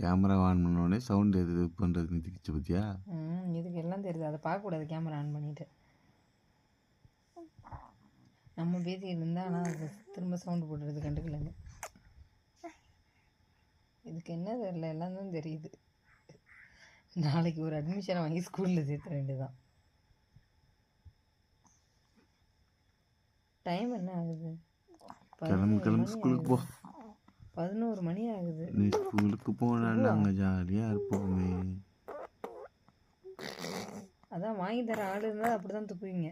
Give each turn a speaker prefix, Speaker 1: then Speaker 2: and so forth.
Speaker 1: Camera on பண்ணோடனே sound எது பண்ணுறது நிறுத்திக்கிச்சு பார்த்தியா?
Speaker 2: இதுக்கு எல்லாம் தெரியுது. அதை பார்க்கக்கூடாது கேமரா ஆன் பண்ணிவிட்டு. நம்ம பேசிக்கிட்டு இருந்தால் ஆனால் அது திரும்ப சவுண்டு போட்டுறது கண்டுக்கலங்க. இதுக்கு என்ன தெரியல, எல்லாம் தான் தெரியுது. நாளைக்கு ஒரு அட்மிஷனை வாங்கி ஸ்கூலில் சேர்த்த வேண்டியதான். டைம் என்ன ஆகுது?
Speaker 1: கிளம்பு ஸ்கூலுக்கு போ.
Speaker 2: 11 மணி ஆகுது.
Speaker 1: நீ ஸ்கூலுக்கு போனா நாங்கள் ஜாலியாக இருப்போமே.
Speaker 2: அதான் வாங்கி தர ஆள் இருந்தால் அப்படி தான் துப்புவீங்க.